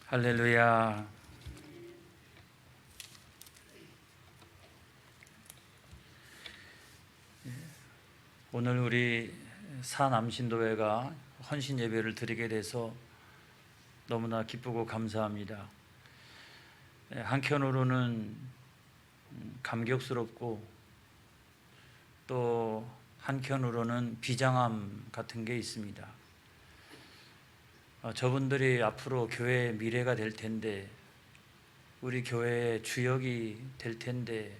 할렐루야. 오늘 우리 사남신도회가 헌신 예배를 드리게 돼서 너무나 기쁘고 감사합니다. 한편으로는 감격스럽고 또 한편으로는 비장함 같은 게 있습니다. 저분들이 앞으로 교회의 미래가 될 텐데, 우리 교회의 주역이 될 텐데,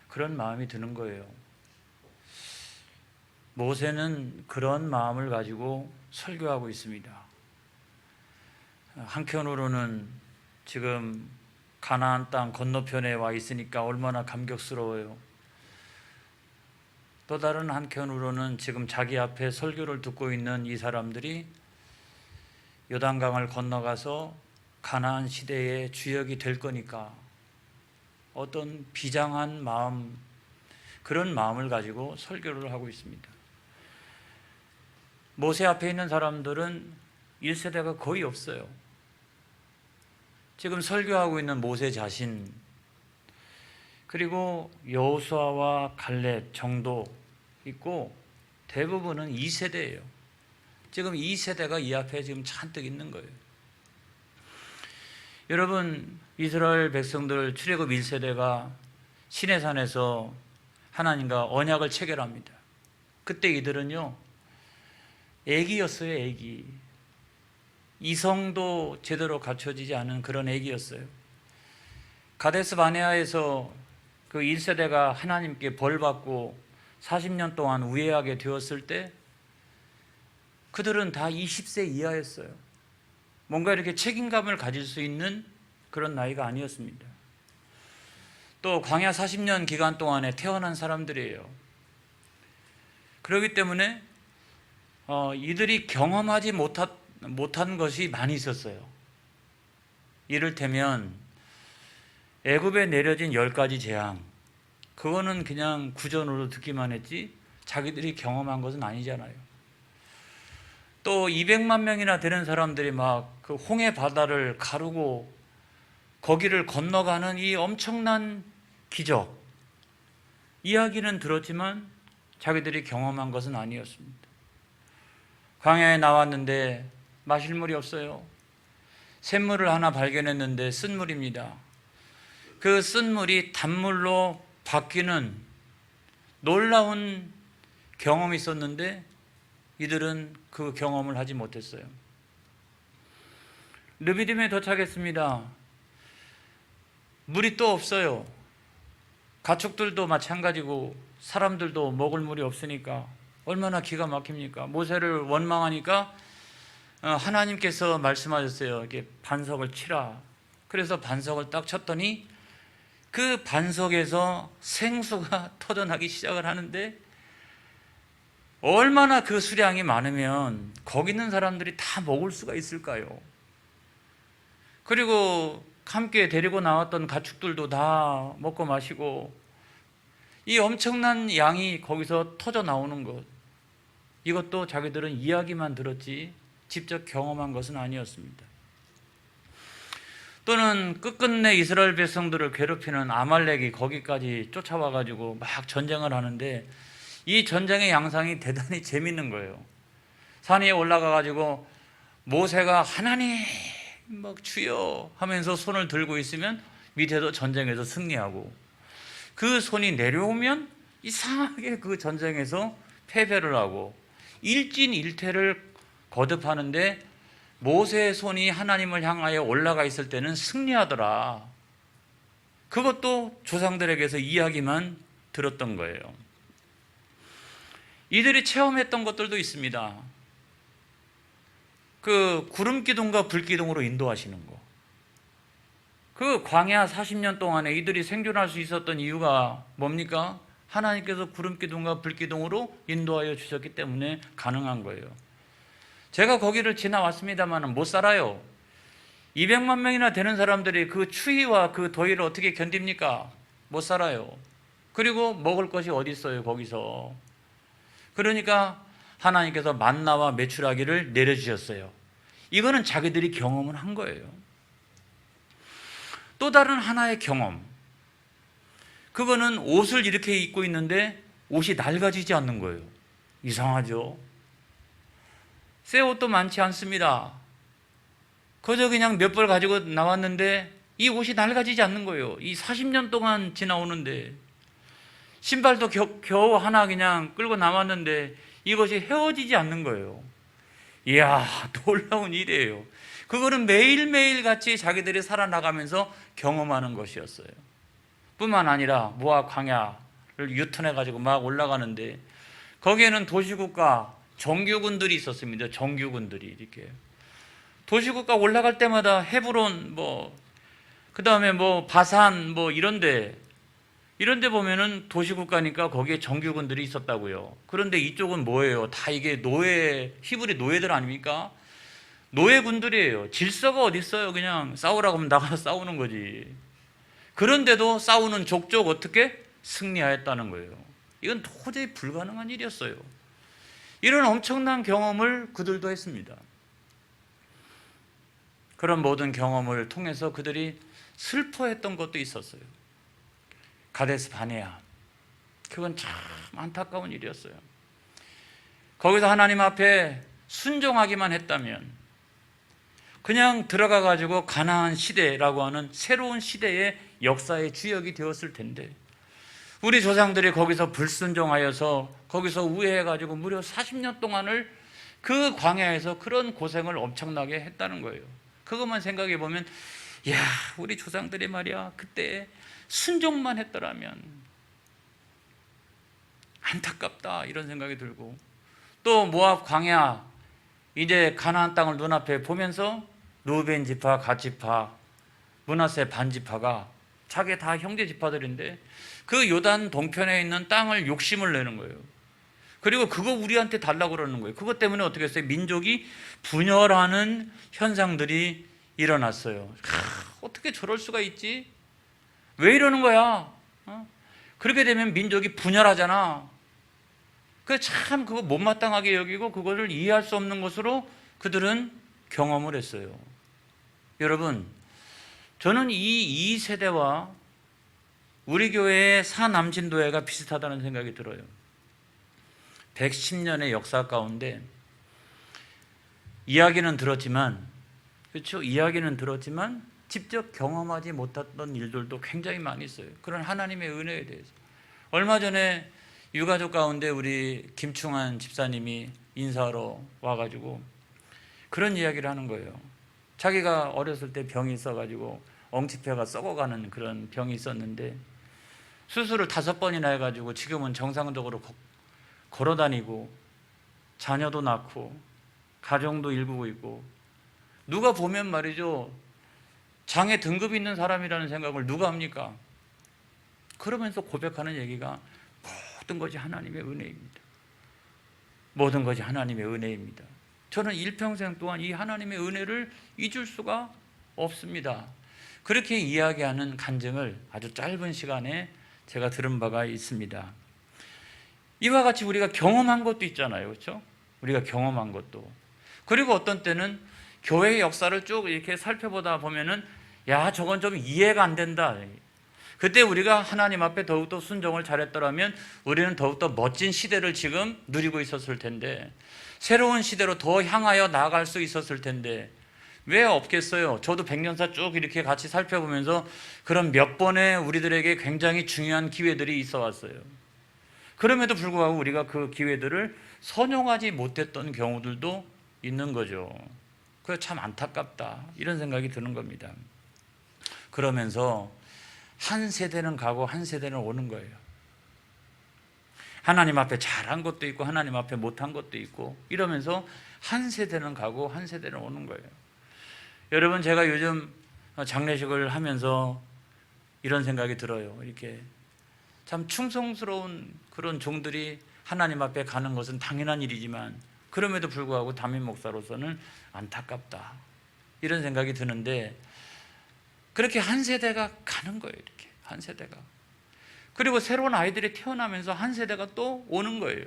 그런 마음이 드는 거예요. 모세는 그런 마음을 가지고 설교하고 있습니다. 한편으로는 지금 가나안 땅 건너편에 와 있으니까 얼마나 감격스러워요. 또 다른 한편으로는 지금 자기 앞에 설교를 듣고 있는 이 사람들이 요단강을 건너가서 가나안 시대의 주역이 될 거니까 어떤 비장한 마음, 그런 마음을 가지고 설교를 하고 있습니다. 모세 앞에 있는 사람들은 1세대가 거의 없어요. 지금 설교하고 있는 모세 자신, 그리고 여호수아와 갈렙 정도 있고 대부분은 2세대예요. 지금 2세대가 이 앞에 지금 잔뜩 있는 거예요. 여러분, 이스라엘 백성들 출애굽 1세대가 시내산에서 하나님과 언약을 체결합니다. 그때 이들은요, 애기였어요. 애기. 이성도 제대로 갖춰지지 않은 그런 애기였어요. 가데스 바네아에서 그 1세대가 하나님께 벌받고 40년 동안 우애하게 되었을 때 그들은 다 20세 이하였어요. 뭔가 이렇게 책임감을 가질 수 있는 그런 나이가 아니었습니다. 또 광야 40년 기간 동안에 태어난 사람들이에요. 그렇기 때문에 이들이 경험하지 못한 것이 많이 있었어요. 이를테면 애굽에 내려진 10가지 재앙, 그거는 그냥 구전으로 듣기만 했지 자기들이 경험한 것은 아니잖아요. 또 200만 명이나 되는 사람들이 막 그 홍해 바다를 가르고 거기를 건너가는 이 엄청난 기적, 이야기는 들었지만 자기들이 경험한 것은 아니었습니다. 광야에 나왔는데 마실 물이 없어요. 샘물을 하나 발견했는데 쓴물입니다. 그 쓴물이 단물로 바뀌는 놀라운 경험이 있었는데 이들은 그 경험을 하지 못했어요. 르비딤에 도착했습니다. 물이 또 없어요. 가축들도 마찬가지고 사람들도 먹을 물이 없으니까 얼마나 기가 막힙니까? 모세를 원망하니까 하나님께서 말씀하셨어요. 이렇게 반석을 치라. 그래서 반석을 딱 쳤더니 그 반석에서 생수가 터져나기 시작을 하는데, 얼마나 그 수량이 많으면 거기 있는 사람들이 다 먹을 수가 있을까요? 그리고 함께 데리고 나왔던 가축들도 다 먹고 마시고, 이 엄청난 양이 거기서 터져 나오는 것, 이것도 자기들은 이야기만 들었지 직접 경험한 것은 아니었습니다. 또는 끝끝내 이스라엘 백성들을 괴롭히는 아말렉이 거기까지 쫓아와가지고 막 전쟁을 하는데, 이 전쟁의 양상이 대단히 재밌는 거예요. 산 위에 올라가가지고 모세가 하나님 막 주여 하면서 손을 들고 있으면 밑에도 전쟁에서 승리하고, 그 손이 내려오면 이상하게 그 전쟁에서 패배를 하고 일진일퇴를 거듭하는데, 모세의 손이 하나님을 향하여 올라가 있을 때는 승리하더라. 그것도 조상들에게서 이야기만 들었던 거예요. 이들이 체험했던 것들도 있습니다. 그 구름 기둥과 불 기둥으로 인도하시는 거. 그 광야 40년 동안에 이들이 생존할 수 있었던 이유가 뭡니까? 하나님께서 구름 기둥과 불 기둥으로 인도하여 주셨기 때문에 가능한 거예요. 제가 거기를 지나왔습니다만 못 살아요. 200만 명이나 되는 사람들이 그 추위와 그 더위를 어떻게 견딥니까? 못 살아요. 그리고 먹을 것이 어디 있어요, 거기서. 그러니까 하나님께서 만나와 메추라기를 내려주셨어요. 이거는 자기들이 경험을 한 거예요. 또 다른 하나의 경험, 그거는 옷을 이렇게 입고 있는데 옷이 낡아지지 않는 거예요. 이상하죠? 새 옷도 많지 않습니다. 그저 그냥 몇 벌 가지고 나왔는데 이 옷이 낡아지지 않는 거예요. 이 40년 동안 지나오는데 신발도 겨우 하나 그냥 끌고 나왔는데 이것이 헤어지지 않는 거예요. 이야, 놀라운 일이에요. 그거는 매일매일 같이 자기들이 살아나가면서 경험하는 것이었어요. 뿐만 아니라 모압 광야를 유턴해 가지고 막 올라가는데 거기에는 도시국가 정규군들이 있었습니다. 정규군들이 이렇게 도시국가 올라갈 때마다 헤브론 그다음에 바산 이런데 보면은 도시국가니까 거기에 정규군들이 있었다고요. 그런데 이쪽은 뭐예요? 다 이게 히브리 노예들 아닙니까? 노예군들이에요. 질서가 어디 있어요? 그냥 싸우라고 하면 나가서 싸우는 거지. 그런데도 싸우는 족족 어떻게 승리하였다는 거예요. 이건 도저히 불가능한 일이었어요. 이런 엄청난 경험을 그들도 했습니다. 그런 모든 경험을 통해서 그들이 슬퍼했던 것도 있었어요. 가데스 바네아, 그건 참 안타까운 일이었어요. 거기서 하나님 앞에 순종하기만 했다면 그냥 들어가 가지고 가나안 시대라고 하는 새로운 시대의 역사의 주역이 되었을 텐데 우리 조상들이 거기서 불순종하여서 거기서 우회해 가지고 무려 40년 동안을 그 광야에서 그런 고생을 엄청나게 했다는 거예요. 그것만 생각해 보면 야, 우리 조상들이 말이야 그때 순종만 했더라면 안타깝다 이런 생각이 들고, 또 모압 광야 이제 가나안 땅을 눈앞에 보면서 루벤 지파, 갓 지파, 므낫세 반 지파가 자기 다 형제 지파들인데 그 요단 동편에 있는 땅을 욕심을 내는 거예요. 그리고 그거 우리한테 달라고 그러는 거예요. 그것 때문에 어떻게 했어요? 민족이 분열하는 현상들이 일어났어요. 어떻게 저럴 수가 있지? 왜 이러는 거야? 그렇게 되면 민족이 분열하잖아. 참 그거 못마땅하게 여기고 그거를 이해할 수 없는 것으로 그들은 경험을 했어요. 여러분, 저는 이 세대와 우리 교회의 사남진도회가 비슷하다는 생각이 들어요. 110년의 역사 가운데 이야기는 들었지만, 그렇죠? 이야기는 들었지만 직접 경험하지 못했던 일들도 굉장히 많이 있어요. 그런 하나님의 은혜에 대해서. 얼마 전에 유가족 가운데 우리 김충환 집사님이 인사하러 와가지고 그런 이야기를 하는 거예요. 자기가 어렸을 때 병이 있어가지고 엉치뼈가 썩어가는 그런 병이 있었는데 수술을 5번이나 해가지고 지금은 정상적으로 걸어다니고 자녀도 낳고 가정도 일구고 있고, 누가 보면 말이죠, 장애 등급이 있는 사람이라는 생각을 누가 합니까? 그러면서 고백하는 얘기가 모든 것이 하나님의 은혜입니다. 모든 것이 하나님의 은혜입니다. 저는 일평생 동안 이 하나님의 은혜를 잊을 수가 없습니다. 그렇게 이야기하는 간증을 아주 짧은 시간에 제가 들은 바가 있습니다. 이와 같이 우리가 경험한 것도 있잖아요. 그렇죠? 우리가 경험한 것도. 그리고 어떤 때는 교회의 역사를 쭉 이렇게 살펴보다 보면은 야, 저건 좀 이해가 안 된다. 그때 우리가 하나님 앞에 더욱더 순종을 잘했더라면 우리는 더욱더 멋진 시대를 지금 누리고 있었을 텐데, 새로운 시대로 더 향하여 나아갈 수 있었을 텐데 왜 없겠어요? 저도 100년사 쭉 이렇게 같이 살펴보면서 그런 몇 번의 우리들에게 굉장히 중요한 기회들이 있어 왔어요. 그럼에도 불구하고 우리가 그 기회들을 선용하지 못했던 경우들도 있는 거죠. 그래서 참 안타깝다 이런 생각이 드는 겁니다. 그러면서 한 세대는 가고 한 세대는 오는 거예요. 하나님 앞에 잘한 것도 있고 하나님 앞에 못한 것도 있고 이러면서 한 세대는 가고 한 세대는 오는 거예요. 여러분, 제가 요즘 장례식을 하면서 이런 생각이 들어요. 이렇게 참 충성스러운 그런 종들이 하나님 앞에 가는 것은 당연한 일이지만 그럼에도 불구하고 담임 목사로서는 안타깝다 이런 생각이 드는데, 그렇게 한 세대가 가는 거예요. 이렇게 한 세대가. 그리고 새로운 아이들이 태어나면서 한 세대가 또 오는 거예요.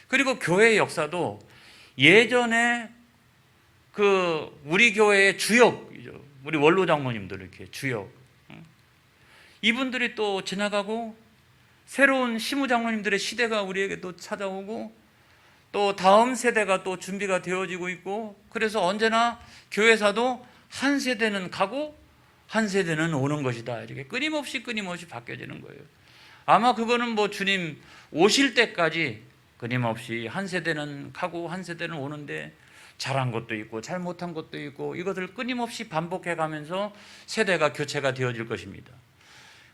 그리고 교회의 역사도 예전에 그 우리 교회의 주역이죠. 우리 원로 장로님들 이렇게 주역. 이분들이 또 지나가고 새로운 시무 장로님들의 시대가 우리에게 또 찾아오고 또 다음 세대가 또 준비가 되어지고 있고, 그래서 언제나 교회사도 한 세대는 가고 한 세대는 오는 것이다. 이렇게 끊임없이 바뀌어지는 거예요. 아마 그거는 뭐 주님 오실 때까지 끊임없이 한 세대는 가고 한 세대는 오는데, 잘한 것도 있고 잘못한 것도 있고 이것을 끊임없이 반복해 가면서 세대가 교체가 되어질 것입니다.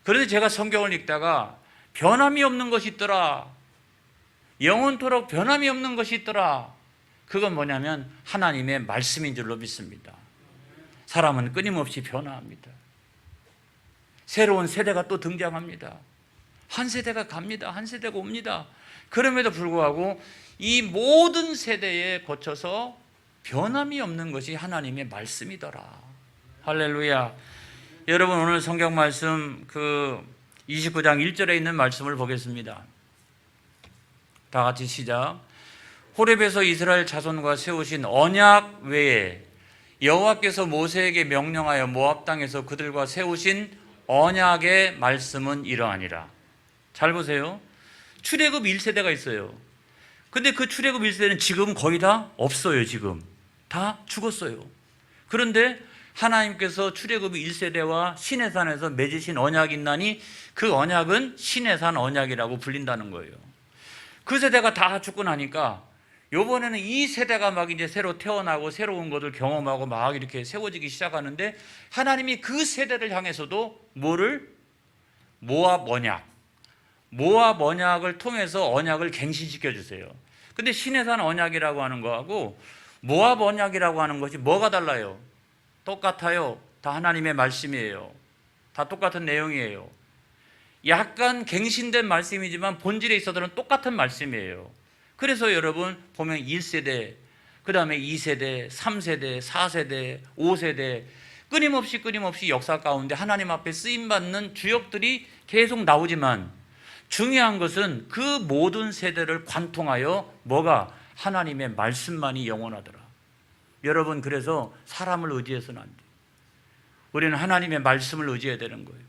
그런데 제가 성경을 읽다가 변함이 없는 것이 있더라, 영원토록 변함이 없는 것이 있더라. 그건 뭐냐면 하나님의 말씀인 줄로 믿습니다. 사람은 끊임없이 변화합니다. 새로운 세대가 또 등장합니다. 한 세대가 갑니다. 한 세대가 옵니다. 그럼에도 불구하고 이 모든 세대에 거쳐서 변함이 없는 것이 하나님의 말씀이더라. 할렐루야. 여러분, 오늘 성경 말씀 29장 1절에 있는 말씀을 보겠습니다. 다 같이 시작. 호렙에서 이스라엘 자손과 세우신 언약 외에 여호와께서 모세에게 명령하여 모압 땅에서 그들과 세우신 언약의 말씀은 이러하니라. 잘 보세요. 출애굽 1세대가 있어요. 근데 그 출애굽 1세대는 지금 거의 다 없어요. 지금 다 죽었어요. 그런데 하나님께서 출애굽 1세대와 시내산에서 맺으신 언약이 있나니 그 언약은 시내산 언약이라고 불린다는 거예요. 그 세대가 다 죽고 나니까 요번에는 이 세대가 막 이제 새로 태어나고 새로운 것을 경험하고 막 이렇게 세워지기 시작하는데, 하나님이 그 세대를 향해서도 모압 언약을 통해서 언약을 갱신시켜 주세요. 근데 시내산 언약이라고 하는 거하고 모압 언약이라고 하는 것이 뭐가 달라요? 똑같아요. 다 하나님의 말씀이에요. 다 똑같은 내용이에요. 약간 갱신된 말씀이지만 본질에 있어서는 똑같은 말씀이에요. 그래서 여러분 보면 1세대, 그 다음에 2세대, 3세대, 4세대, 5세대 끊임없이 역사 가운데 하나님 앞에 쓰임받는 주역들이 계속 나오지만, 중요한 것은 그 모든 세대를 관통하여 뭐가? 하나님의 말씀만이 영원하더라. 여러분, 그래서 사람을 의지해서는 안 돼요. 우리는 하나님의 말씀을 의지해야 되는 거예요.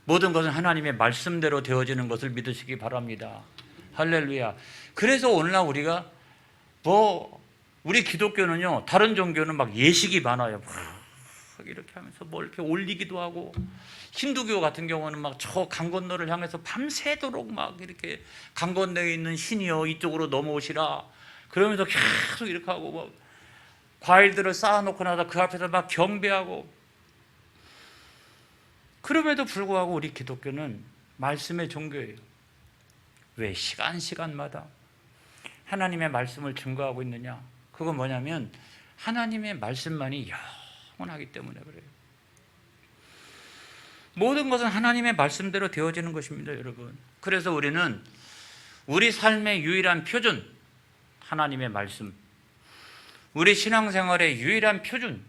모든 것은 하나님의 말씀대로 되어지는 것을 믿으시기 바랍니다. 할렐루야. 그래서 오늘날 우리가 우리 기독교는요, 다른 종교는 막 예식이 많아요. 막 이렇게 하면서 뭐 이렇게 올리기도 하고, 힌두교 같은 경우는 막 저 강 건너를 향해서 밤새도록 막 이렇게 강 건너에 있는 신이여 이쪽으로 넘어오시라 그러면서 계속 이렇게 하고, 뭐 과일들을 쌓아놓고 나서 그 앞에서 막 경배하고. 그럼에도 불구하고 우리 기독교는 말씀의 종교예요. 왜 시간마다 하나님의 말씀을 증거하고 있느냐? 그건 뭐냐면 하나님의 말씀만이 영원하기 때문에 그래요. 모든 것은 하나님의 말씀대로 되어지는 것입니다, 여러분. 그래서 우리는 우리 삶의 유일한 표준, 하나님의 말씀. 우리 신앙생활의 유일한 표준,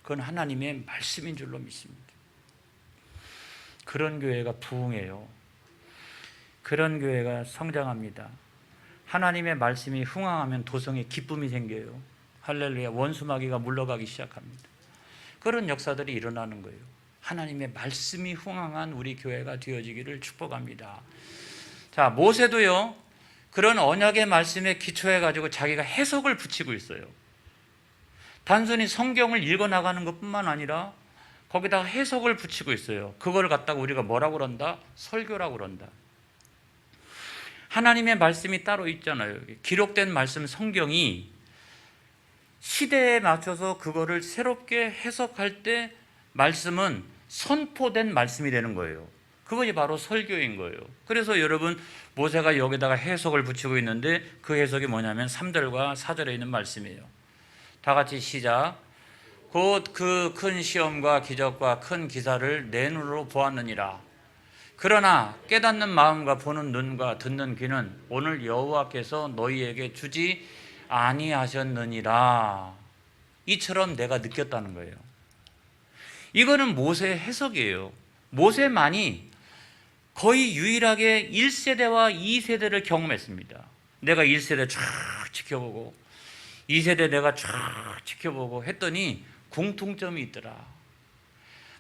그건 하나님의 말씀인 줄로 믿습니다. 그런 교회가 부흥해요. 그런 교회가 성장합니다. 하나님의 말씀이 흥황하면 도성에 기쁨이 생겨요. 할렐루야. 원수마귀가 물러가기 시작합니다. 그런 역사들이 일어나는 거예요. 하나님의 말씀이 흥황한 우리 교회가 되어지기를 축복합니다. 자, 모세도요, 그런 언약의 말씀에 기초해 가지고 자기가 해석을 붙이고 있어요. 단순히 성경을 읽어 나가는 것뿐만 아니라 거기다가 해석을 붙이고 있어요. 그걸 갖다가 우리가 뭐라고 그런다? 설교라고 그런다. 하나님의 말씀이 따로 있잖아요. 기록된 말씀 성경이 시대에 맞춰서 그거를 새롭게 해석할 때 말씀은 선포된 말씀이 되는 거예요. 그것이 바로 설교인 거예요. 그래서 여러분, 모세가 여기다가 해석을 붙이고 있는데 그 해석이 뭐냐면 3절과 4절에 있는 말씀이에요. 다 같이 시작. 곧 그 큰 시험과 기적과 큰 기사를 내 눈으로 보았느니라. 그러나 깨닫는 마음과 보는 눈과 듣는 귀는 오늘 여호와께서 너희에게 주지 아니하셨느니라. 이처럼 내가 느꼈다는 거예요. 이거는 모세의 해석이에요. 모세만이 거의 유일하게 1세대와 2세대를 경험했습니다. 내가 1세대 쫙 지켜보고 2세대 내가 쫙 지켜보고 했더니 공통점이 있더라.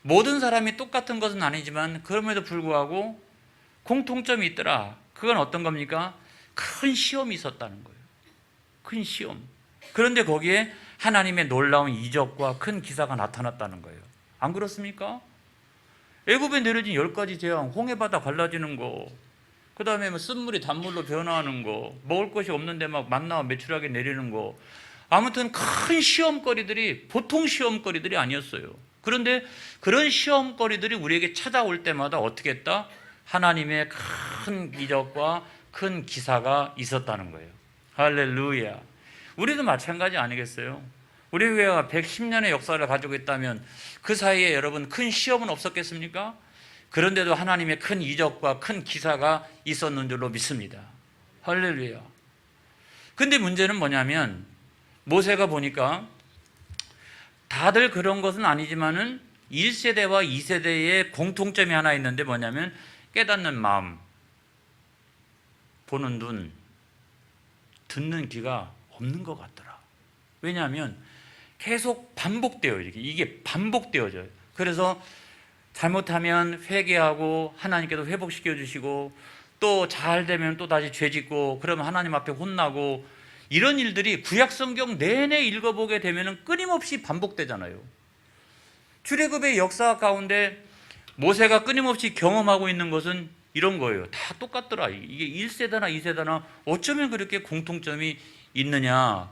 모든 사람이 똑같은 것은 아니지만 그럼에도 불구하고 공통점이 있더라. 그건 어떤 겁니까? 큰 시험이 있었다는 거예요. 큰 시험. 그런데 거기에 하나님의 놀라운 이적과 큰 기사가 나타났다는 거예요. 안 그렇습니까? 애굽에 내려진 10가지 재앙, 홍해바다 갈라지는 거, 그 다음에 뭐 쓴물이 단물로 변화하는 거, 먹을 것이 없는데 막 만나와 메추라기 내리는 거, 아무튼 큰 시험거리들이 보통 시험거리들이 아니었어요. 그런데 그런 시험거리들이 우리에게 찾아올 때마다 어떻게 했다? 하나님의 큰 이적과 큰 기사가 있었다는 거예요. 할렐루야. 우리도 마찬가지 아니겠어요? 우리 교회가 110년의 역사를 가지고 있다면 그 사이에 여러분 큰 시험은 없었겠습니까? 그런데도 하나님의 큰 이적과 큰 기사가 있었는 줄로 믿습니다. 할렐루야. 근데 문제는 뭐냐면 모세가 보니까 다들 그런 것은 아니지만은 1세대와 2세대의 공통점이 하나 있는데 뭐냐면 깨닫는 마음, 보는 눈, 듣는 귀가 없는 것 같더라. 왜냐하면 계속 반복돼요. 이게 반복되어져요. 그래서 잘못하면 회개하고 하나님께도 회복시켜 주시고 또 잘 되면 또 다시 죄 짓고 그러면 하나님 앞에 혼나고 이런 일들이 구약 성경 내내 읽어보게 되면 끊임없이 반복되잖아요. 출애굽의 역사 가운데 모세가 끊임없이 경험하고 있는 것은 이런 거예요. 다 똑같더라. 이게 1세대나 2세대나 어쩌면 그렇게 공통점이 있느냐.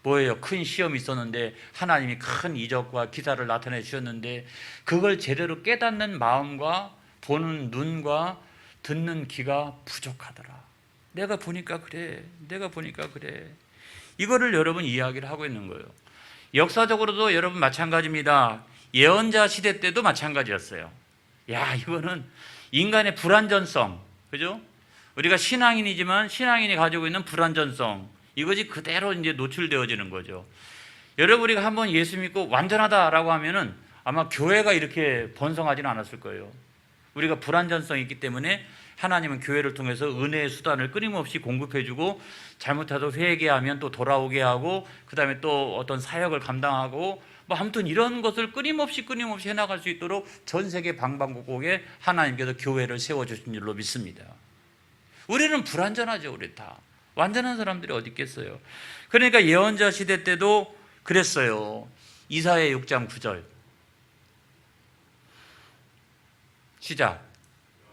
뭐예요? 큰 시험이 있었는데 하나님이 큰 이적과 기사를 나타내 주셨는데 그걸 제대로 깨닫는 마음과 보는 눈과 듣는 귀가 부족하더라. 내가 보니까 그래. 내가 보니까 그래. 이거를 여러분 이야기를 하고 있는 거예요. 역사적으로도 여러분 마찬가지입니다. 예언자 시대 때도 마찬가지였어요. 야, 이거는 인간의 불완전성, 그죠? 우리가 신앙인이지만 신앙인이 가지고 있는 불완전성, 이것이 그대로 이제 노출되어지는 거죠. 여러분, 우리가 한번 예수 믿고 완전하다라고 하면은 아마 교회가 이렇게 번성하지는 않았을 거예요. 우리가 불완전성이 있기 때문에 하나님은 교회를 통해서 은혜의 수단을 끊임없이 공급해주고 잘못해도 회개하면 또 돌아오게 하고 그 다음에 또 어떤 사역을 감당하고 뭐 아무튼 이런 것을 끊임없이 해나갈 수 있도록 전 세계 방방곡곡에 하나님께서 교회를 세워주신 줄로 믿습니다. 우리는 불완전하죠. 우리 다. 완전한 사람들이 어디 있겠어요. 그러니까 예언자 시대 때도 그랬어요. 이사야 6장 9절 시작.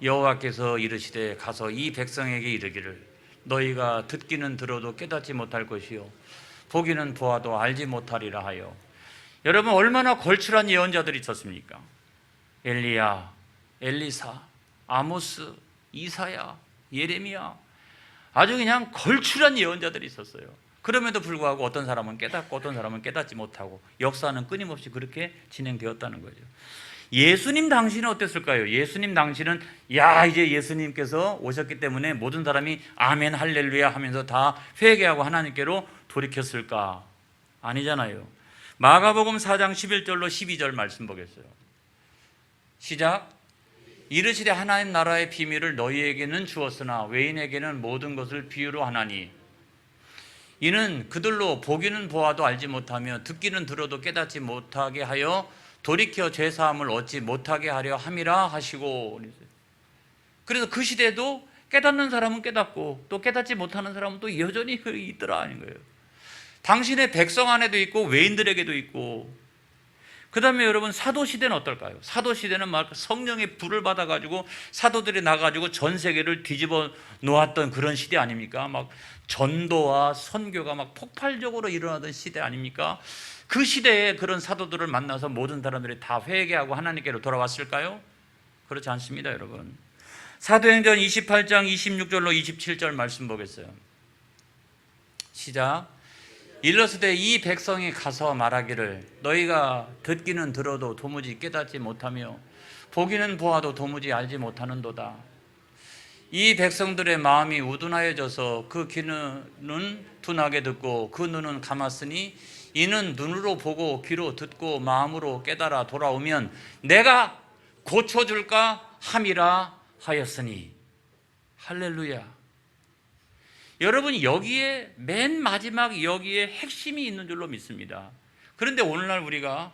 여호와께서 이르시되 가서 이 백성에게 이르기를 너희가 듣기는 들어도 깨닫지 못할 것이요 보기는 보아도 알지 못하리라 하여. 여러분, 얼마나 걸출한 예언자들이 있었습니까? 엘리야, 엘리사, 아모스, 이사야, 예레미야, 아주 그냥 걸출한 예언자들이 있었어요. 그럼에도 불구하고 어떤 사람은 깨닫고 어떤 사람은 깨닫지 못하고 역사는 끊임없이 그렇게 진행되었다는 거죠. 예수님 당시는 어땠을까요? 예수님 당시는 이제 예수님께서 오셨기 때문에 모든 사람이 아멘 할렐루야 하면서 다 회개하고 하나님께로 돌이켰을까? 아니잖아요. 마가복음 4장 11절로 12절 말씀 보겠어요. 시작. 이르시되 하나님 나라의 비밀을 너희에게는 주었으나 외인에게는 모든 것을 비유로 하나니 이는 그들로 보기는 보아도 알지 못하며 듣기는 들어도 깨닫지 못하게 하여 돌이켜 죄사함을 얻지 못하게 하려 함이라 하시고. 그래서 그 시대에도 깨닫는 사람은 깨닫고 또 깨닫지 못하는 사람은 또 여전히 있더라 하는 거예요. 당신의 백성 안에도 있고 외인들에게도 있고. 그 다음에 여러분, 사도시대는 어떨까요? 사도시대는 막 성령의 불을 받아가지고 사도들이 나가지고 전 세계를 뒤집어 놓았던 그런 시대 아닙니까? 막 전도와 선교가 막 폭발적으로 일어나던 시대 아닙니까? 그 시대에 그런 사도들을 만나서 모든 사람들이 다 회개하고 하나님께로 돌아왔을까요? 그렇지 않습니다, 여러분. 사도행전 28장 26절로 27절 말씀 보겠어요. 시작. 일러스되 이 백성이 가서 말하기를 너희가 듣기는 들어도 도무지 깨닫지 못하며 보기는 보아도 도무지 알지 못하는도다. 이 백성들의 마음이 우둔하여져서 그 귀는 둔하게 듣고 그 눈은 감았으니 이는 눈으로 보고 귀로 듣고 마음으로 깨달아 돌아오면 내가 고쳐줄까 함이라 하였으니. 할렐루야. 여러분 여기에 맨 마지막 여기에 핵심이 있는 줄로 믿습니다. 그런데 오늘날 우리가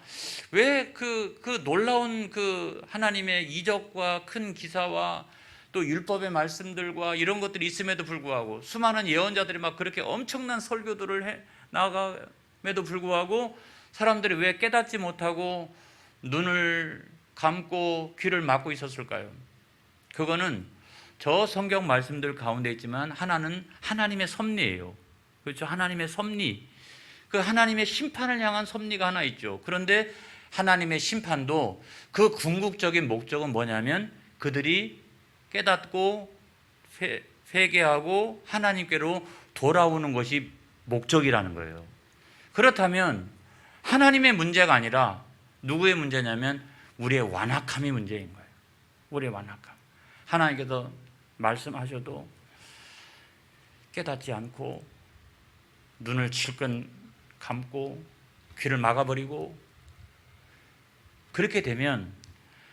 왜 그 놀라운 그 하나님의 이적과 큰 기사와 또 율법의 말씀들과 이런 것들이 있음에도 불구하고 수많은 예언자들이 막 그렇게 엄청난 설교들을 해 나감에도 불구하고 사람들이 왜 깨닫지 못하고 눈을 감고 귀를 막고 있었을까요? 그거는 저 성경 말씀들 가운데 있지만 하나는 하나님의 섭리예요. 그렇죠? 하나님의 섭리. 그 하나님의 심판을 향한 섭리가 하나 있죠. 그런데 하나님의 심판도 그 궁극적인 목적은 뭐냐면 그들이 깨닫고 회개하고 하나님께로 돌아오는 것이 목적이라는 거예요. 그렇다면 하나님의 문제가 아니라 누구의 문제냐면 우리의 완악함이 문제인 거예요. 우리의 완악함. 하나님께서 말씀하셔도 깨닫지 않고 눈을 질끈 감고 귀를 막아버리고 그렇게 되면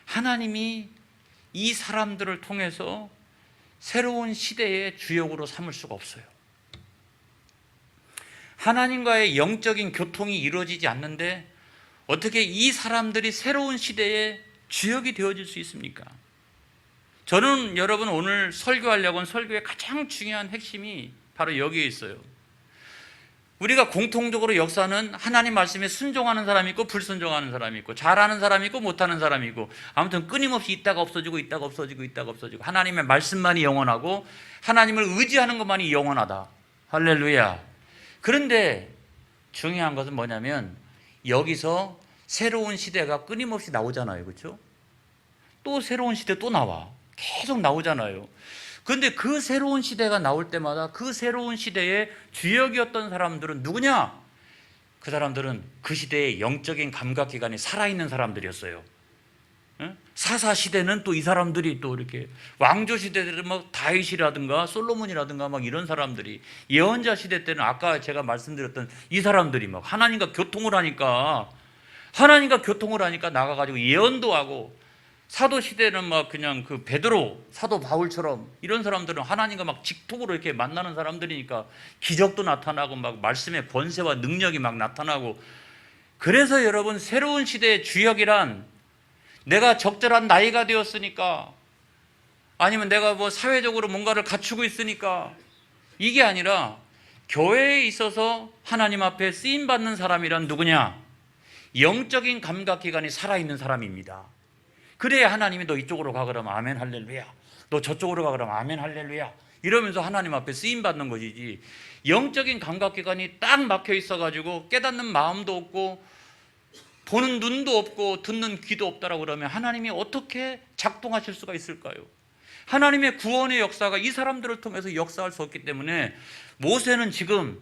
하나님이 이 사람들을 통해서 새로운 시대의 주역으로 삼을 수가 없어요. 하나님과의 영적인 교통이 이루어지지 않는데 어떻게 이 사람들이 새로운 시대의 주역이 되어질 수 있습니까? 저는 여러분 오늘 설교하려고는 설교의 가장 중요한 핵심이 바로 여기에 있어요. 우리가 공통적으로 역사는 하나님 말씀에 순종하는 사람이 있고 불순종하는 사람이 있고 잘하는 사람이 있고 못하는 사람이 있고 아무튼 끊임없이 있다가 없어지고 있다가 없어지고 있다가 없어지고 하나님의 말씀만이 영원하고 하나님을 의지하는 것만이 영원하다. 할렐루야. 그런데 중요한 것은 뭐냐면 여기서 새로운 시대가 끊임없이 나오잖아요. 그렇죠? 또 새로운 시대 또 나와. 계속 나오잖아요. 그런데 그 새로운 시대가 나올 때마다 그 새로운 시대의 주역이었던 사람들은 누구냐? 그 사람들은 그 시대의 영적인 감각기관이 살아있는 사람들이었어요. 사사 시대는 또 이 사람들이 또 이렇게 왕조 시대들은 막 다윗이라든가 솔로몬이라든가 막 이런 사람들이 예언자 시대 때는 아까 제가 말씀드렸던 이 사람들이 막 하나님과 교통을 하니까 나가가지고 예언도 하고 사도 시대는 막 그냥 그 베드로, 사도 바울처럼 이런 사람들은 하나님과 막 직통으로 이렇게 만나는 사람들이니까 기적도 나타나고 막 말씀의 권세와 능력이 막 나타나고 그래서 여러분 새로운 시대의 주역이란 내가 적절한 나이가 되었으니까 아니면 내가 뭐 사회적으로 뭔가를 갖추고 있으니까 이게 아니라 교회에 있어서 하나님 앞에 쓰임받는 사람이란 누구냐? 영적인 감각기관이 살아있는 사람입니다. 그래야 하나님이 너 이쪽으로 가 그러면 아멘 할렐루야, 너 저쪽으로 가 그러면 아멘 할렐루야 이러면서 하나님 앞에 쓰임받는 것이지 영적인 감각기관이 딱 막혀 있어가지고 깨닫는 마음도 없고 보는 눈도 없고 듣는 귀도 없다라고 그러면 하나님이 어떻게 작동하실 수가 있을까요? 하나님의 구원의 역사가 이 사람들을 통해서 역사할 수 없기 때문에 모세는 지금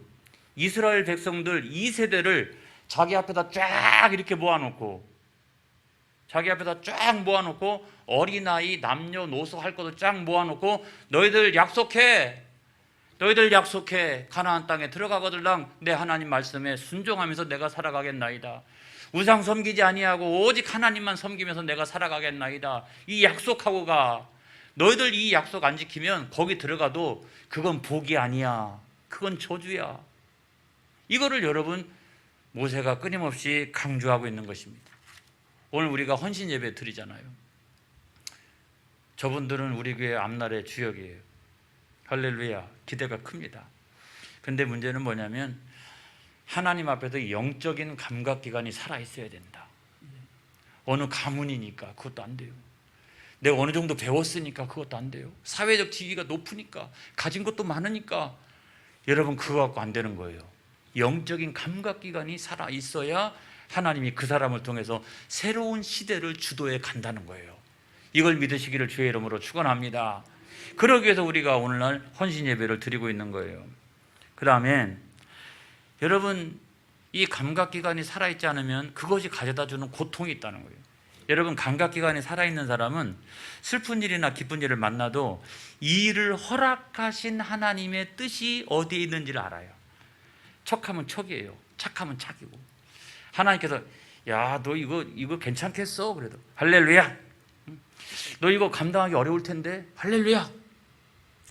이스라엘 백성들 2세대를 자기 앞에다 쫙 이렇게 모아놓고 어린아이 남녀노소 할 것도 쫙 모아놓고 너희들 약속해 가나안 땅에 들어가거들랑 내 하나님 말씀에 순종하면서 내가 살아가겠나이다. 우상 섬기지 아니하고 오직 하나님만 섬기면서 내가 살아가겠나이다. 이 약속하고 가. 너희들 이 약속 안 지키면 거기 들어가도 그건 복이 아니야. 그건 저주야. 이거를 여러분 모세가 끊임없이 강조하고 있는 것입니다. 오늘 우리가 헌신 예배 드리잖아요. 저분들은 우리 교회 앞날의 주역이에요. 할렐루야. 기대가 큽니다. 근데 문제는 뭐냐면 하나님 앞에서 영적인 감각기관이 살아있어야 된다. 어느 가문이니까 그것도 안 돼요. 내가 어느 정도 배웠으니까 그것도 안 돼요. 사회적 지위가 높으니까 가진 것도 많으니까 여러분 그거 갖고 안 되는 거예요. 영적인 감각기관이 살아있어야 하나님이 그 사람을 통해서 새로운 시대를 주도해 간다는 거예요. 이걸 믿으시기를 주의 이름으로 축원합니다. 그러기 위해서 우리가 오늘날 헌신 예배를 드리고 있는 거예요. 그 다음에 여러분 이 감각기관이 살아있지 않으면 그것이 가져다주는 고통이 있다는 거예요. 여러분 감각기관이 살아있는 사람은 슬픈 일이나 기쁜 일을 만나도 이 일을 허락하신 하나님의 뜻이 어디에 있는지를 알아요. 척하면 척이에요. 착하면 착이고. 하나님께서 야, 너 이거 괜찮겠어? 그래도 할렐루야. 너 이거 감당하기 어려울 텐데 할렐루야.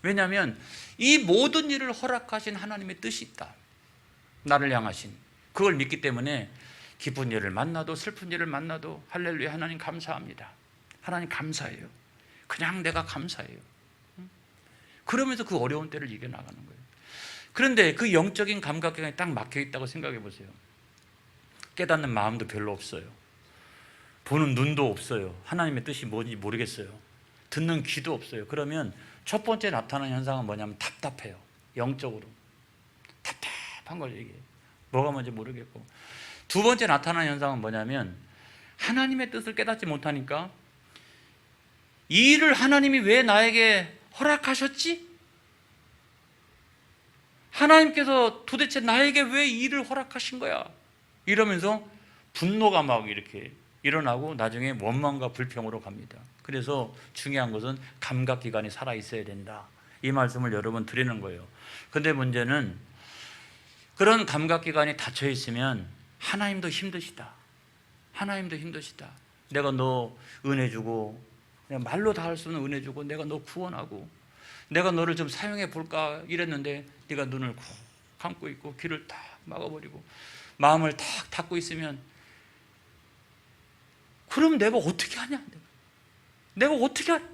왜냐하면 이 모든 일을 허락하신 하나님의 뜻이 있다. 나를 향하신. 그걸 믿기 때문에 기쁜 일을 만나도 슬픈 일을 만나도 할렐루야, 하나님 감사합니다. 하나님 감사해요. 그냥 내가 감사해요. 그러면서 그 어려운 때를 이겨나가는 거예요. 그런데 그 영적인 감각기관이 딱 막혀 있다고 생각해 보세요. 깨닫는 마음도 별로 없어요. 보는 눈도 없어요. 하나님의 뜻이 뭔지 모르겠어요. 듣는 귀도 없어요. 그러면 첫 번째 나타나는 현상은 뭐냐면 답답해요. 영적으로 답답한 거죠. 이게 뭐가 뭔지 모르겠고, 두 번째 나타나는 현상은 뭐냐면 하나님의 뜻을 깨닫지 못하니까 이 일을 하나님이 왜 나에게 허락하셨지? 하나님께서 도대체 나에게 왜 이 일을 허락하신 거야? 이러면서 분노가 막 이렇게 일어나고 나중에 원망과 불평으로 갑니다. 그래서 중요한 것은 감각기관이 살아있어야 된다. 이 말씀을 여러 번 드리는 거예요. 근데 문제는 그런 감각기관이 닫혀 있으면 하나님도 힘드시다. 하나님도 힘드시다. 내가 너 은혜 주고, 내가 말로 다 할 수 없는 은혜 주고, 내가 너 구원하고, 내가 너를 좀 사용해 볼까 이랬는데 네가 눈을 콕 감고 있고 귀를 딱 막아버리고 마음을 탁 닫고 있으면, 그럼 내가 어떻게 하냐? 내가 어떻게 하냐?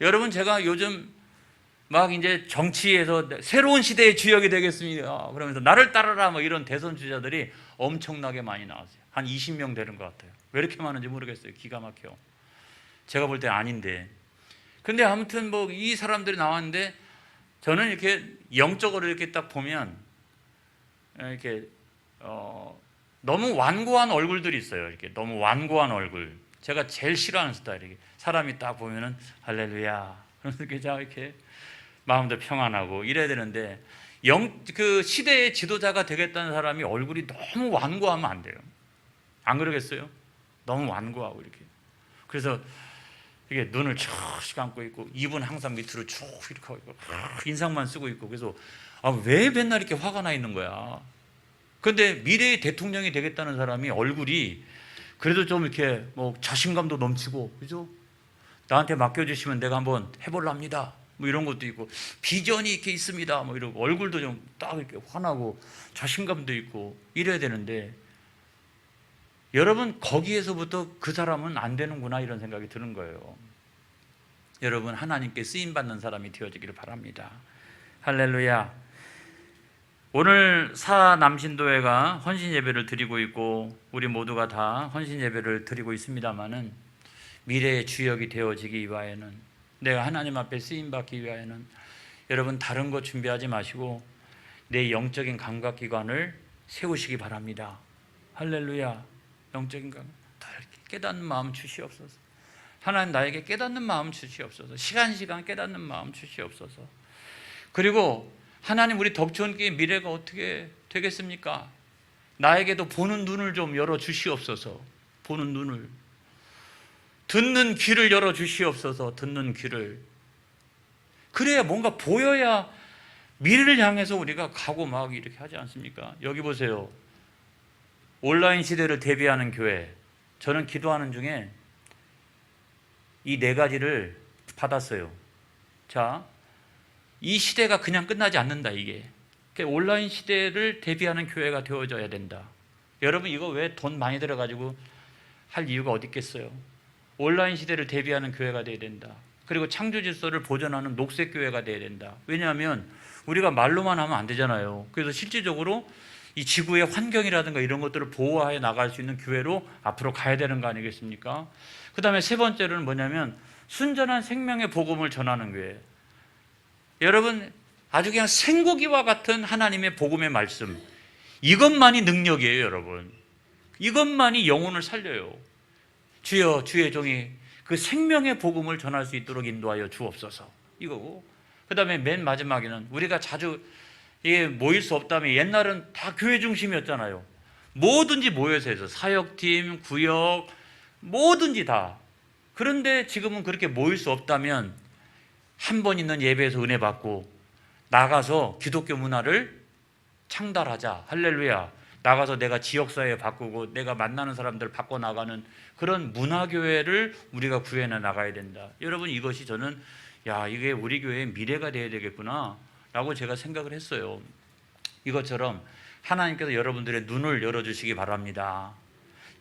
여러분, 제가 요즘 막 이제 정치에서 새로운 시대의 주역이 되겠습니다 그러면서 나를 따르라 뭐 이런 대선 주자들이 엄청나게 많이 나왔어요. 한 20명 되는 것 같아요. 왜 이렇게 많은지 모르겠어요. 기가 막혀. 제가 볼 때 아닌데. 근데 아무튼 뭐 이 사람들이 나왔는데 저는 이렇게 영적으로 이렇게 딱 보면 이렇게 너무 완고한 얼굴들이 있어요. 이렇게 너무 완고한 얼굴. 제가 제일 싫어하는 스타일이에요. 사람이 딱 보면은 할렐루야. 그래서 이렇게 마음도 평안하고 이래야 되는데, 그 시대의 지도자가 되겠다는 사람이 얼굴이 너무 완고하면 안 돼요. 안 그러겠어요? 너무 완고하고 이렇게. 그래서 이게 눈을 쭉 감고 있고 입은 항상 밑으로 쭉 이렇게 하고 있고 인상만 쓰고 있고. 그래서 왜 맨날 이렇게 화가 나 있는 거야? 근데 미래의 대통령이 되겠다는 사람이 얼굴이 그래도 좀 이렇게 뭐 자신감도 넘치고, 그죠? 나한테 맡겨주시면 내가 한번 해볼랍니다. 뭐 이런 것도 있고, 비전이 이렇게 있습니다. 뭐 이러고 얼굴도 좀 딱 이렇게 환하고 자신감도 있고 이래야 되는데, 여러분 거기에서부터 그 사람은 안 되는구나 이런 생각이 드는 거예요. 여러분, 하나님께 쓰임 받는 사람이 되어지기를 바랍니다. 할렐루야. 오늘 사남신도회가 헌신 예배를 드리고 있고 우리 모두가 다 헌신 예배를 드리고 있습니다마는, 미래의 주역이 되어지기 위하여는, 내가 하나님 앞에 쓰임 받기 위하여는 여러분 다른 거 준비하지 마시고 내 영적인 감각기관을 세우시기 바랍니다. 할렐루야. 영적인 감각, 깨닫는 마음 주시옵소서. 하나님 나에게 깨닫는 마음 주시옵소서. 시간 깨닫는 마음 주시옵소서. 그리고 하나님, 우리 덕천교회 미래가 어떻게 되겠습니까? 나에게도 보는 눈을 좀 열어 주시옵소서. 보는 눈을, 듣는 귀를 열어 주시옵소서. 듣는 귀를. 그래야 뭔가 보여야 미래를 향해서 우리가 가고 막 이렇게 하지 않습니까? 여기 보세요. 온라인 시대를 대비하는 교회. 저는 기도하는 중에 이 네 가지를 받았어요. 자, 이 시대가 그냥 끝나지 않는다. 이게 온라인 시대를 대비하는 교회가 되어져야 된다. 여러분, 이거 왜 돈 많이 들어가지고 할 이유가 어디 있겠어요? 온라인 시대를 대비하는 교회가 돼야 된다. 그리고 창조 질서를 보존하는 녹색 교회가 돼야 된다. 왜냐하면 우리가 말로만 하면 안 되잖아요. 그래서 실질적으로 이 지구의 환경이라든가 이런 것들을 보호해 나갈 수 있는 교회로 앞으로 가야 되는 거 아니겠습니까? 그 다음에 세 번째로는 뭐냐면 순전한 생명의 복음을 전하는 교회. 여러분, 아주 그냥 생고기와 같은 하나님의 복음의 말씀, 이것만이 능력이에요. 여러분, 이것만이 영혼을 살려요. 주여, 주의 종이 그 생명의 복음을 전할 수 있도록 인도하여 주옵소서, 이거고, 그 다음에 맨 마지막에는 우리가 자주 이게 모일 수 없다면, 옛날은 다 교회 중심이었잖아요. 뭐든지 모여서 해서 사역팀, 구역, 뭐든지 다. 그런데 지금은 그렇게 모일 수 없다면 한 번 있는 예배에서 은혜 받고 나가서 기독교 문화를 창달하자. 할렐루야. 나가서 내가 지역사회 바꾸고 내가 만나는 사람들 바꿔나가는 그런 문화교회를 우리가 구해내 나가야 된다. 여러분, 이것이 저는 야, 이게 우리 교회의 미래가 돼야 되겠구나 라고 제가 생각을 했어요. 이것처럼 하나님께서 여러분들의 눈을 열어주시기 바랍니다.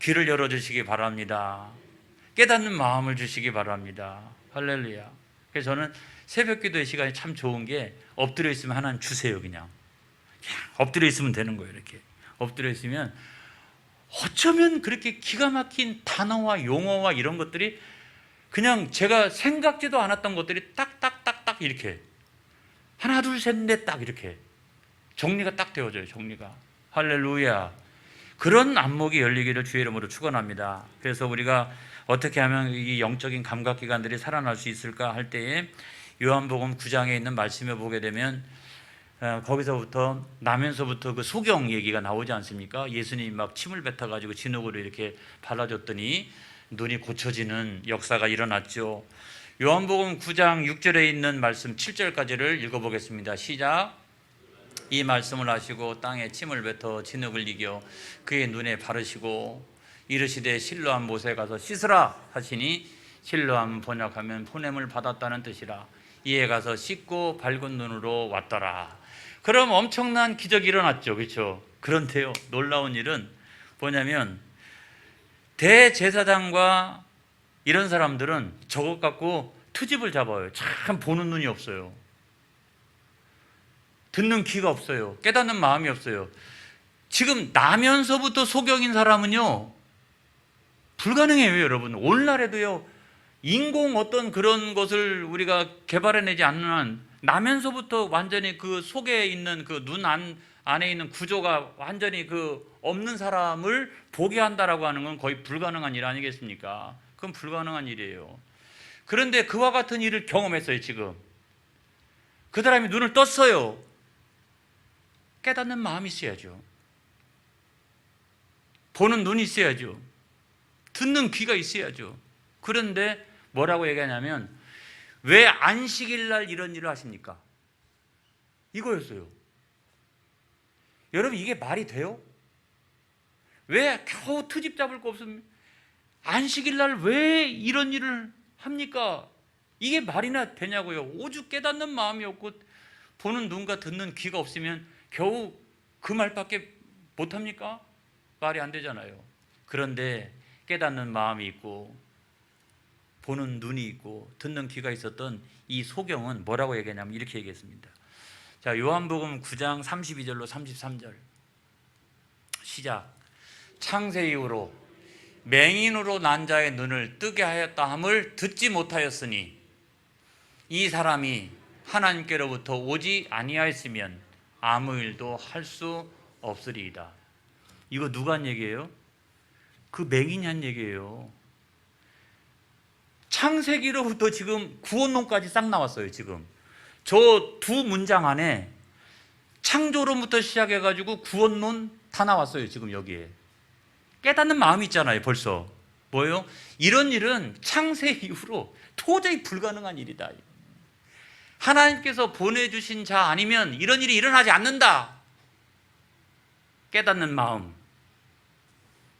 귀를 열어주시기 바랍니다. 깨닫는 마음을 주시기 바랍니다. 할렐루야. 그래서 저는 새벽 기도의 시간이 참 좋은 게 엎드려 있으면 하나님 주세요. 그냥 엎드려 있으면 되는 거예요. 이렇게 엎드려 있으면 어쩌면 그렇게 기가 막힌 단어와 용어와 이런 것들이 그냥 제가 생각지도 않았던 것들이 딱딱딱딱 이렇게 하나 둘 셋 넷 딱 이렇게 정리가 딱 되어져요. 정리가. 할렐루야. 그런 안목이 열리기를 주의 이름으로 축원합니다. 그래서 우리가 어떻게 하면 이 영적인 감각기관들이 살아날 수 있을까 할 때에 요한복음 9장에 있는 말씀에 보게 되면 거기서부터 나면서부터 그 소경 얘기가 나오지 않습니까? 예수님이 막 침을 뱉어가지고 진흙으로 이렇게 발라줬더니 눈이 고쳐지는 역사가 일어났죠. 요한복음 9장 6절에 있는 말씀 7절까지를 읽어보겠습니다. 시작. 이 말씀을 하시고 땅에 침을 뱉어 진흙을 이겨 그의 눈에 바르시고 이르시되 실로암 못에 가서 씻으라 하시니 실로암 번역하면 보냄을 받았다는 뜻이라. 이에 가서 씻고 밝은 눈으로 왔더라. 그럼 엄청난 기적이 일어났죠. 그렇죠? 그런데요, 놀라운 일은 뭐냐면 대제사장과 이런 사람들은 저것 갖고 트집을 잡아요. 참 보는 눈이 없어요. 듣는 귀가 없어요. 깨닫는 마음이 없어요. 지금 나면서부터 소경인 사람은요 불가능해요. 여러분, 오늘날에도요 인공 어떤 그런 것을 우리가 개발해내지 않는 한 나면서부터 완전히 그 속에 있는 그 눈 안에 있는 구조가 완전히 그 없는 사람을 보게 한다라고 하는 건 거의 불가능한 일 아니겠습니까? 그건 불가능한 일이에요. 그런데 그와 같은 일을 경험했어요. 지금 그 사람이 눈을 떴어요. 깨닫는 마음이 있어야죠. 보는 눈이 있어야죠. 듣는 귀가 있어야죠. 그런데 뭐라고 얘기하냐면 왜 안식일 날 이런 일을 하십니까? 이거였어요. 여러분, 이게 말이 돼요? 왜 겨우 트집 잡을 거 없으면 안식일 날 왜 이런 일을 합니까? 이게 말이나 되냐고요. 오죽 깨닫는 마음이 없고 보는 눈과 듣는 귀가 없으면 겨우 그 말밖에 못합니까? 말이 안 되잖아요. 그런데 깨닫는 마음이 있고 보는 눈이 있고 듣는 귀가 있었던 이 소경은 뭐라고 얘기하냐면 이렇게 얘기했습니다. 자, 요한복음 9장 32절로 33절 시작. 창세 이후로 맹인으로 난 자의 눈을 뜨게 하였다 함을 듣지 못하였으니 이 사람이 하나님께로부터 오지 아니하였으면 아무 일도 할 수 없으리이다. 이거 누가 한 얘기예요? 그 맹인이 한 얘기예요. 창세기로부터 지금 구원론까지 싹 나왔어요. 지금 저 두 문장 안에 창조론부터 시작해가지고 구원론 다 나왔어요. 지금 여기에 깨닫는 마음이 있잖아요. 벌써 뭐예요? 이런 일은 창세 이후로 도저히 불가능한 일이다. 하나님께서 보내주신 자 아니면 이런 일이 일어나지 않는다. 깨닫는 마음,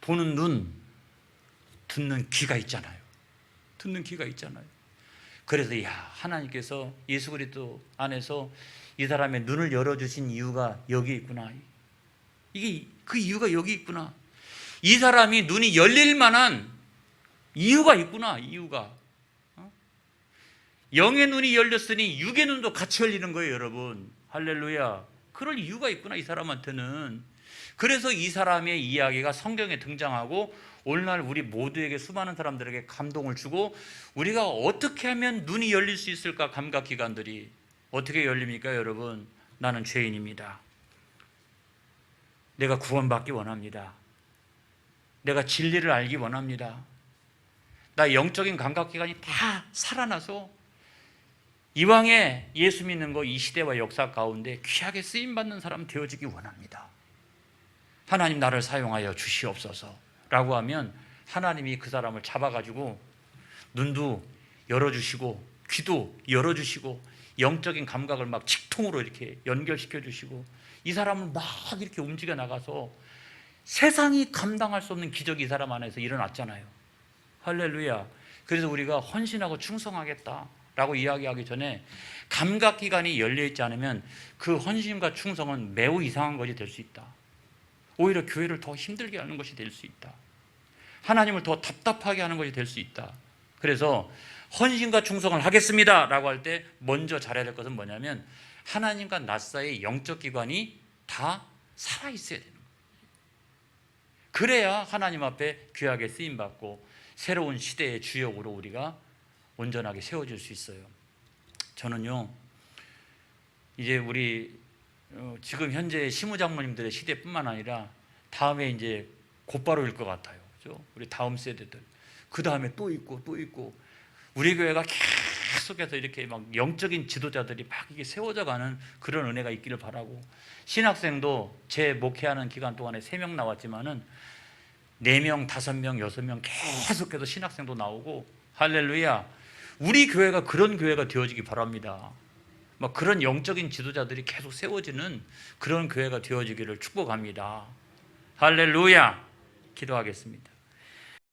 보는 눈, 듣는 귀가 있잖아요. 듣는 귀가 있잖아요. 그래서 하나님께서 예수 그리스도 안에서 이 사람의 눈을 열어주신 이유가 여기 있구나. 이게 그 이유가 여기 있구나. 이 사람이 눈이 열릴 만한 이유가 있구나. 이유가. 영의 눈이 열렸으니 육의 눈도 같이 열리는 거예요. 여러분, 할렐루야. 그럴 이유가 있구나. 이 사람한테는. 그래서 이 사람의 이야기가 성경에 등장하고 오늘날 우리 모두에게 수많은 사람들에게 감동을 주고 우리가 어떻게 하면 눈이 열릴 수 있을까? 감각기관들이 어떻게 열립니까? 여러분, 나는 죄인입니다. 내가 구원받기 원합니다. 내가 진리를 알기 원합니다. 나 영적인 감각기관이 다 살아나서 이왕에 예수 믿는 거 이 시대와 역사 가운데 귀하게 쓰임받는 사람 되어지기 원합니다. 하나님, 나를 사용하여 주시옵소서 라고 하면 하나님이 그 사람을 잡아가지고 눈도 열어주시고 귀도 열어주시고 영적인 감각을 막 직통으로 이렇게 연결시켜 주시고 이 사람을 막 이렇게 움직여 나가서 세상이 감당할 수 없는 기적이 이 사람 안에서 일어났잖아요. 할렐루야. 그래서 우리가 헌신하고 충성하겠다 라고 이야기하기 전에 감각기관이 열려있지 않으면 그 헌신과 충성은 매우 이상한 것이 될 수 있다. 오히려 교회를 더 힘들게 하는 것이 될 수 있다. 하나님을 더 답답하게 하는 것이 될 수 있다. 그래서 헌신과 충성을 하겠습니다 라고 할 때 먼저 잘해야 될 것은 뭐냐면 하나님과 나 사이의 영적 기관이 다 살아있어야 되는 거예요. 그래야 하나님 앞에 귀하게 쓰임받고 새로운 시대의 주역으로 우리가 온전하게 세워질 수 있어요. 저는요, 이제 우리 지금 현재 시무장모님들의 시대뿐만 아니라 다음에 이제 곧바로일 것 같아요. 그죠? 우리 다음 세대들. 그 다음에 또 있고 또 있고 우리 교회가 계속해서 이렇게 막 영적인 지도자들이 막 이게 세워져 가는 그런 은혜가 있기를 바라고, 신학생도 제 목회하는 기간 동안에 3명 나왔지만은 4명, 5명, 6명 계속해서 신학생도 나오고, 할렐루야. 우리 교회가 그런 교회가 되어지기 바랍니다. 막 그런 영적인 지도자들이 계속 세워지는 그런 교회가 되어지기를 축복합니다. 할렐루야. 기도하겠습니다.